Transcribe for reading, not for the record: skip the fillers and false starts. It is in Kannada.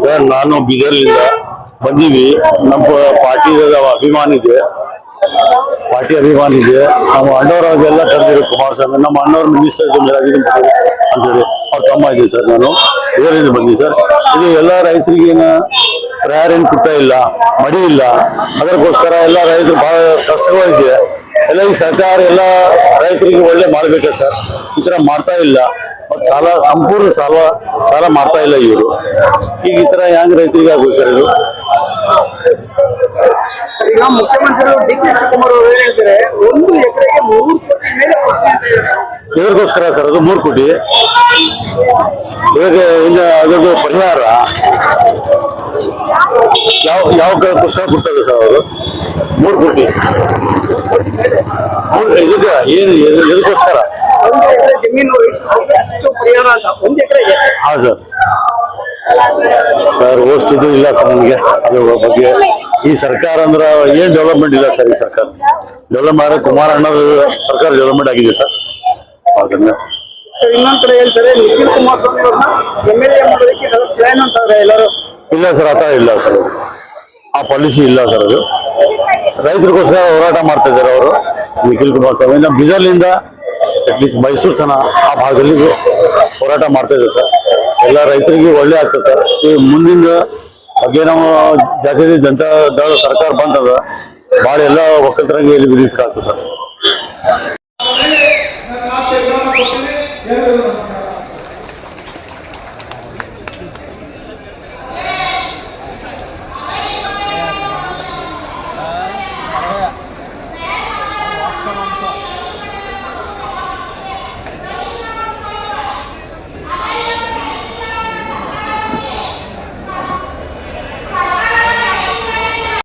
ಸರ್ ನಾನು ಬೀದರ್ಲಿಂದ ಬಂದೀವಿ. ನಮ್ಮ ಪಾರ್ಟಿ ಅಭಿಮಾನ ಇದೆ, ನಾವು ಅಣ್ಣವರಾಗೆಲ್ಲ ಕರೆದಿರೋ ಕುಮಾರಸ್ವಾಮಿ ನಮ್ಮ ಅಣ್ಣವ್ರ ಮಿನಿಸ್ಟರ್ ಅಂತೇಳಿ ಅವ್ರ ತಮ್ಮ ಇದೆ ಸರ್. ನಾನು ಇದರಿಂದ ಬಂದೀವಿ ಸರ್. ಇದು ಎಲ್ಲ ರೈತರಿಗೆ ಪ್ರಯಾರ ಏನು ಕೊಡ್ತಾ ಇಲ್ಲ, ಮಡಿ ಇಲ್ಲ, ಅದಕ್ಕೋಸ್ಕರ ಎಲ್ಲ ರೈತರು ಬಹಳ ಕಷ್ಟಗಳಿದೆ. ಎಲ್ಲ ಈ ಸರ್ಕಾರ ಎಲ್ಲ ರೈತರಿಗೆ ಒಳ್ಳೆ ಮಾಡ್ಬೇಕು ಸರ್. ಈ ತರ ಮಾಡ್ತಾ ಇಲ್ಲ. ಮತ್ ಸಂಪೂರ್ಣ ಸಾಲ ಮಾಡ್ತಾ ಇಲ್ಲ ಇವರು. ಈಗ ಈ ತರ ಹೆಂಗ್ ರೈತರಿಗೆ ಆಗುತ್ತೆ ಸರ್ ಇದು? ಈಗ ಮುಖ್ಯಮಂತ್ರಿಗಳು ಡಿ.ಕೆ. ಶಿವಕುಮಾರ್ ಅವರು ಏನ್ ಹೇಳ್ತಾರೆ, 1 ಎಕರೆಗೆ 3 ಕೋಟಿ ಮೇಲೆ ಇದಕ್ಕೋಸ್ಕರ ಸರ್ ಅದು 3 ಕೋಟಿ. ಇವಾಗ ಇನ್ನು ಅದರದ್ದು ಪರಿಹಾರ ಯಾವ ಪುಸ್ತಕ ಕೊಡ್ತಾರೆ ಸರ್ ಅವರು? 3 ಕೋಟಿ ಇದಕ್ಕೆ ಏನು ಇದಕ್ಕೋಸ್ಕರ? 1 ಎಕರೆ ಜಮೀನು ಅಷ್ಟು ಪರಿಹಾರ ಅಂತ 1 ಎಕರೆಗೆ? ಹಾ ಸರ್ ಓಸ್ಟ್ ಇದು ಇಲ್ಲ ಸರ್ ನಮಗೆ ಅದ್ರ ಬಗ್ಗೆ. ಈ ಸರ್ಕಾರ ಅಂದ್ರೆ ಏನ್ ಡೆವಲಪ್ಮೆಂಟ್ ಇಲ್ಲ ಸರ್. ಈ ಸರ್ಕಾರ ಡೆವಲಪ್ ಮಾಡಿದ್ರೆ ಕುಮಾರ ಅಣ್ಣ ಸರ್ಕಾರ ಡೆವಲಪ್ಮೆಂಟ್ ಆಗಿದೆ ಸರ್. ಇನ್ನೊಂದ್ ಕಡೆ ಹೇಳ್ತಾರೆ ನಿಖಿಲ್ ಕುಮಾರಸ್ವಾಮಿ ಅವ್ರನ್ನ MLA ಮಾಡೋದಕ್ಕೆ ಪ್ಲಾನ್ ಅಂತಾರೆ ಎಲ್ಲರೂ. ಇಲ್ಲ ಸರ್, ಆತರ ಇಲ್ಲ ಸರ್. ಆ ಪಾಲಿಸಿ ಇಲ್ಲ ಸರ್. ಅದು ರೈತರಿಗೋಸ್ಕರ ಹೋರಾಟ ಮಾಡ್ತಾ ಇದ್ದಾರೆ ಅವರು ನಿಖಿಲ್ ಕುಮಾರಸ್ವಾಮಿ. ನಮ್ಮ ಬೀದರ್ಲಿಂದ ಅಟ್ಲೀಸ್ಟ್ ಮೈಸೂರು ತನ ಆ ಭಾಗದಲ್ಲಿ ಹೋರಾಟ ಮಾಡ್ತಾ ಇದ್ದಾರೆ ಸರ್. ಎಲ್ಲ ರೈತರಿಗೆ ಒಳ್ಳೆ ಆಗ್ತದೆ ಸರ್. ಈ ಮುಂದಿನ ಬಗ್ಗೆ ನಾವು ಜಾತಿ ಜನತಾ ದಳ ಸರ್ಕಾರ ಬಂತದ ಭಾಳ ಎಲ್ಲ ಒಕ್ಕಲ್ತರಿಗೆ ಬೆನಿಫಿಟ್ ಆಗ್ತದೆ ಸರ್.